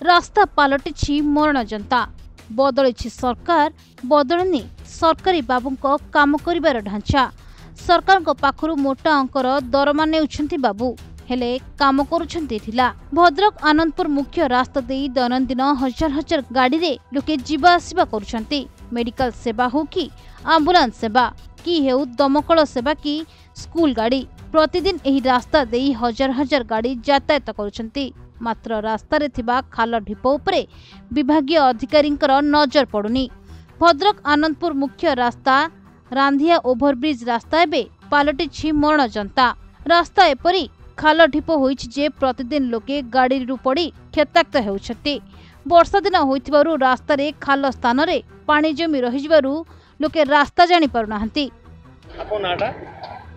रास्ता पलटिछि मरण जनता बदलिछि सरकार बदलनी सरकारी बाबूंको काम करिबार ढांचा सरकार को पाखरु मोटा अंकर दरमा नेउछंती बाबू हेले काम करुछंती ढिला। भद्रक आनंदपुर मुख्य रास्ता देई दैनंदिन हजार हजार गाड़ी रे लोके जीवा आसिबा करुछंती। मेडिकल सेवा हो कि एम्बुलेंस सेवा कि हेउ दमकल सेवा कि स्कूल गाड़ी प्रतिदिन एही रास्ता देई हजार हजार गाड़ी यातायात करुछंती। मात्र रास्ता रे थिबा खाल ढिप उपरे विभागीय अधिकारींकर नजर पड़ुनी। भद्रक आनंदपुर मुख्य रास्ता रांधिया ओभरब्रिज रास्ता एबे पालटिछि मरण जनता। रास्ता एपरी खाल ढिप होइछि जे प्रतिदिन लोके गाड़ी रु पड़ी क्षताक्त हेउछथि। वर्षा दिन होइथिबारु रास्ता रे खाल स्थान रे पानी जमी रहिजिबारु लोके रास्ता जानि पारुनाहंती। आपन नाटा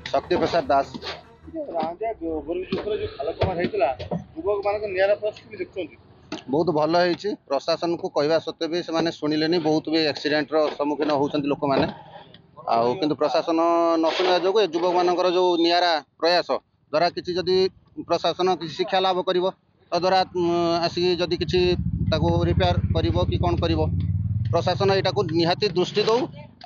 शक्ति प्रसाद दास रांधिया ओभरब्रिज ऊपर जो खाल कमा हेतिला युवक मानक नियारा प्रस्तुति देखछंती बहुत भल होइछि। प्रशासन को कहवा सत्वे भी से शुणिले बहुत भी एक्सीडेंट रो सम्मुखीन होउछंती लोक माने आउ किंतु प्रशासन न शुणा जो युवक मानकर जो नियारा प्रयास द्वारा किसी जदि प्रशासन किसी शिक्षा लाभ करिवो द्वारा आसी जदि किसी ताको रिपेयर करिवो कि कोन करिवो प्रशासन एटा को निहाती दृष्टि दो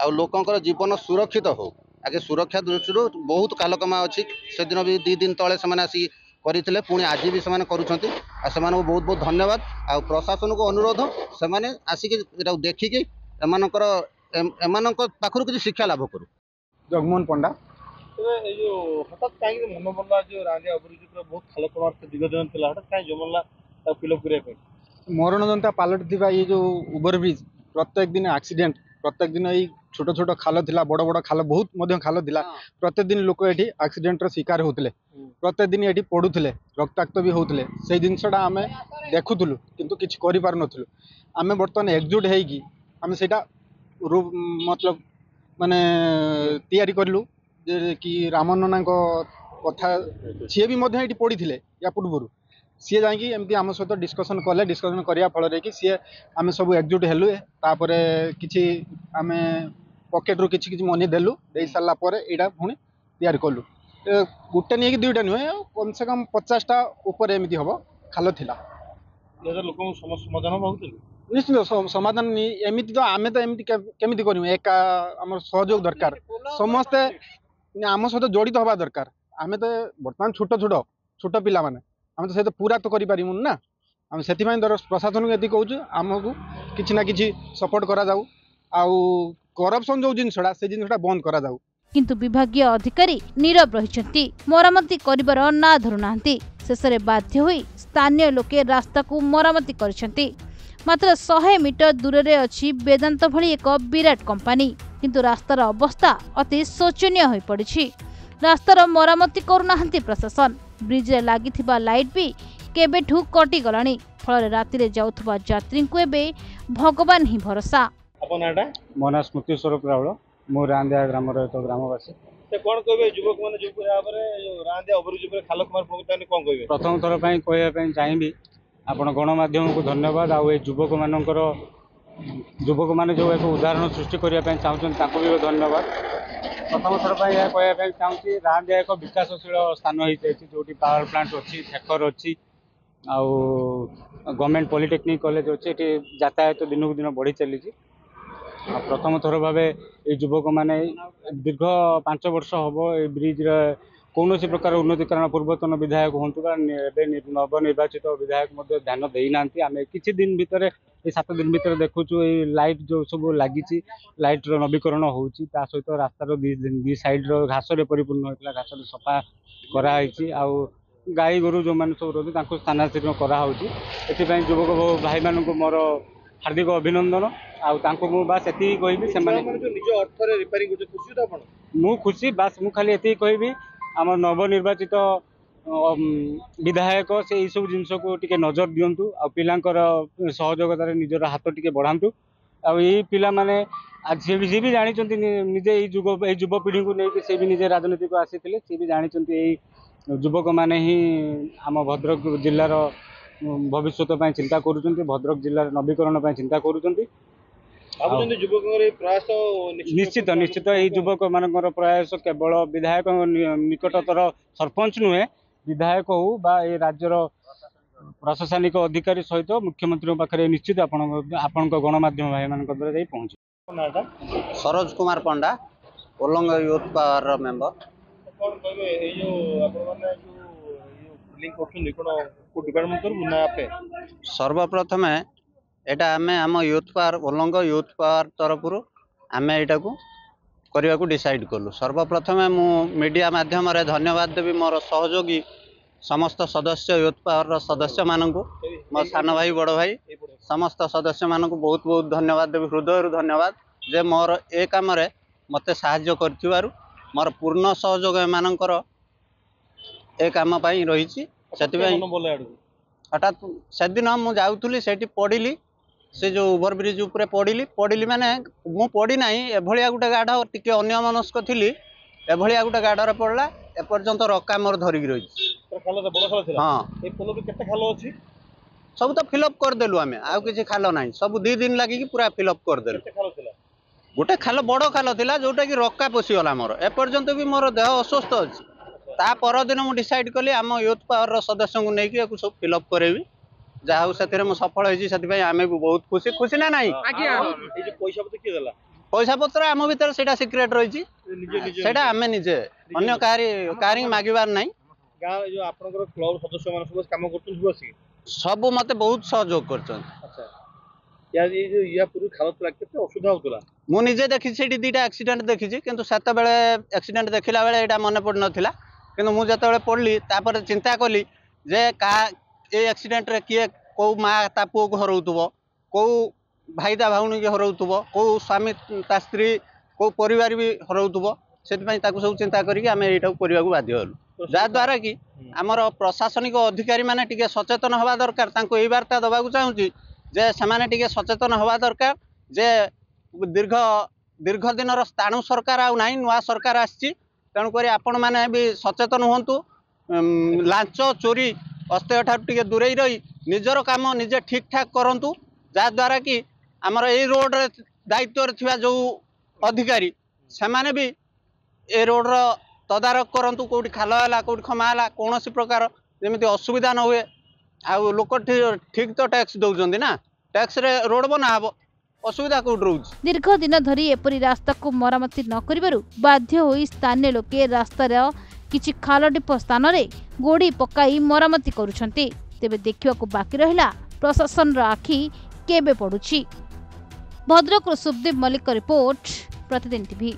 आ लोकंकर जीवन सुरक्षित हो। आगे सुरक्षा दृष्टि बहुत कालकमा अच्छी से दिन भी 2 दिन तले से आसी करते पुणी आज भी से करुँच बहुत बहुत धन्यवाद। आ प्रशासन को अनुरोध से आसिक देखिकी एमानक पाखरु किसी शिक्षा लाभ करू। जगमोहन पंडा जो हठात कहीं मन पड़ा जो रांधिया ओभरब्रिज बहुत खाल कमार दीर्घ दिन हठात कहीं जमला फिलअप करने मरण जनता पलट थी ये जो ओभरब्रिज प्रत्येक दिन एक्सीडेंट प्रत्येक दिन ये छोट छोट खाल थिला बड़ बड़ खाल बहुत मध्य खाल थिला प्रत्येक दिन लोक ये एक्सीडेंट शिकार होते प्रत्येक दिन ये पड़ुले रक्ताक्त भी होते से जिनसा आम देखुलु किंतु किसी कर आम बर्तमान एकजुट होमें से मतलब माने तैयारी कलु जे कि रामनना कथा सी भी पड़ी थे या पूर्व सी जाकि आम सहित डिस्कसन कले डिस्कसन करने फल कि सी आम सब एकजुट हेलु तापर किसी आम पकेट रू कि मनी देलु दे सारापर यहाँ पुणी तैयारी कलु गोटे नहीं कि 2टा नुहे कम से कम 50टा ऊपर एमती हम खाल थिला निश्चित समाधान एमती तो आम तो एमती केमी कर एका आम सहयोग दरकार समस्ते आम सहित जड़ित हवा दरकार आम तो बर्तमान छोट छोट छोट पिला माने आम तो पूरा तो करूँ ना आम से प्रशासन को ये कहूँ आमको किसी ना कि सपोर्ट करा जाऊ आउ करप्शन जो जिनसा से जिनसा बंद करा जाऊ। किंतु विभागीय अधिकारी नीरव रहिछंती मरामती करिबार ना धरुनांती। शेषरे बाध्य होई स्थानीय लोके रास्ता को मरामती करिसंती। मात्र 100 मीटर दूर रे अछि वेदांत भली एक विराट कंपनी किंतु रास्तार अवस्था अति शोचनीय होई पड़िछि। रास्तार मरामती करुनाहंती प्रशासन। ब्रिज रे लागिथिबा लाइट भी केबेठू कटि गलानी फल राति रे जाउथबा यात्री को एबे भगवान ही भरोसा। मो ना स्मृति स्वरूप राउल मो रांधिया ग्राम एक ग्रामवासी कौन कहे युवक मैंने जो रांधिया ओभरब्रिज खाल कमार कौन कहे प्रथम थर कहवाई चाहिए आपण गणमाध्यम को धन्यवाद आउ युवक मानकर युवक मैंने जो एक उदाहरण सृष्टि करने चाहते भी धन्यवाद। प्रथम थर कहवाई चाहूँगी रांधिया एक विकासशील स्थान हो जो पावर प्लांट अच्छी थेकर अच्छी आउ गवर्नमेंट पॉलिटेक्निक कॉलेज अच्छी यातायात दिन को दिन बढ़ी चली। प्रथम थर भाव ये युवक मैंने दीर्घ 5 वर्ष हम ये ब्रिज कौन प्रकार उन्नतिकरण पूर्वतन विधायक हूँ नवनिर्वाचित विधायक ध्यान देना आम किसी दिन भितर ये 7 दिन भितर देखुचु ये लाइट जो सब लगी लाइट नवीकरण हो सहित रास्तार दी साइड घास परिपूर्ण होता घास सफा कराई आउ गाई गोरु जो मैंने सब रोज स्थानांतरण कराई युवक भाई मान मोर हार्दिक अभिनंदन आउ बास ये कहबी खुशी बास मु खाली ये कहबी आम नवनिर्वाचित विधायक से यही सब जिनस को टिके नजर दिंतु आ पिलांकर सहयोगितार निजर हाथ टिके बढ़ातु आ पिला माने आज सी भी जानी निजे युवपीढ़ी को लेकिन सी भी निजे राजनीति को आसी सी भी जानी युवक मैंने ही आम भद्रक जिलार भविष्य चिंता करुँच भद्रक जिलार नवीकरण चिंता करुँच निश्चित निश्चित ये युवक मान प्रयास केवल विधायक निकटतर सरपंच नुहे विधायक हो बा ये राज्यर प्रशासनिक अधिकारी सहित मुख्यमंत्री पाखे निश्चित आपण गणमाध्यम भाई मान द्वारा पहुँचे। सरोज कुमार पंडा ओलंग यूथ पावर मेंबर। कौन कहबे ए जो आपण माने जो लिंक करछन कोन को डिपार्टमेंट कर मुना आपे सर्वप्रथम एटा आमे आम youth power oolong youth power तरफ आमे एटा को करने को डिसाइड कलु। सर्वप्रथम मु मीडिया माध्यम रे धन्यवाद देवी मोर सहयोगी समस्त सदस्य यूथ पावर सदस्य मानक मो सान भाई बड़ भाई समस्त सदस्य मानक बहुत बहुत धन्यवाद देवी हृदय धन्यवाद जे मोर ए काम रे मते साहाय्य करथिबारु मोर पूर्ण सहयोग एमानकर ए काम पई रहिछि। सेति पई हठात से दिन मु जाउथुली सेठी पडिली से जो ओवरब्रिज उपरे पडिली माने मु पड़ी नाही एभलिया गुटे गाढ़ टिके अन्यमनस्क थिली एभलिया गुटे गाढ़रे पड़ला एपर्यंत रक्का मोर धरिक रही। हाँ सब तो फिलअप करदेलु आमे आउ किछि खाल नाही सब 2 दिन लागी पूरा फिलअप करदेलु। गोटे खाल बड़ खाल थिला जोटा कि रक्का पशिगला मोर एपर्यंत भी मोर देह अस्वस्थ अछि। ता पर दिन मु डिसाइड कली आम यूथ पावर सदस्य को नेकी एको सब फिलअप करेबी जहाँ से सफल होती आमे भी बहुत खुशी खुशी ना नहीं। पैसा पत्र आम भीतर से सिक्रेट रही आमे निजे अन्य कारी मागिबार नहीं। सब मते बहुत सहयोग कर मुझे देखी से 2टा एक्सीडेंट देखी किंतु सेत बेले एक्सीडेंट देखला बेले एटा मन पड़ नाला किंतु मु जते पड़ली तापर चिंता कली जे का ए एक्सीडेंट रे किए को माँ ता पुओ को हरौथबो को भाई ता भाउनी के हरौथबो को स्वामी ता स्त्री को परिवार भी हरौथबो सेति ताकू सब चिंता करिक आमे एटा करिया को बाध्य हलु जा द्वारा कि हमर प्रशासनिक अधिकारी माने टिके सचेतन हवा दरकार। तांको एई वार्ता दबा को चाहूची जे समाने टिके सचेतन हवा दरकार जे दीर्घ दिन स्थाणु सरकार आ नाही नुआ सरकार आछि तेणु करी आपण माने भी सचेतन होंतु लांच चोरी अस्तेय ठार टिके दूरे रही निजर काम निजे ठीक ठाक करंतु जा द्वारा कि आमर ए रोड रे दायित्व थिबा जो अधिकारी सेमाने भी ए रोड रो तदारक करंतु कोठी खाल हैला कोठी खमा हैला कोनोसी प्रकार जेमिति असुविधा न हुए आ लोक ठीक तो टैक्स दउजंदी ना टैक्स रे रोड बना हबो असुविधा कोठ रहउछ। दीर्घ दिन धरी एपरी रास्ता को मरामती न करिबारु बाध्य होई स्थानीय लोके रास्ता रे किछि खाल डिप स्थान रे गोड़ी पकाई मरामती करूछंती। तेबे देखिबा को बाकी रहिला प्रशासन रा आखि केबे पडुछि। भद्रक सुखदेव मल्लिक रिपोर्ट प्रतिदिन टीवी।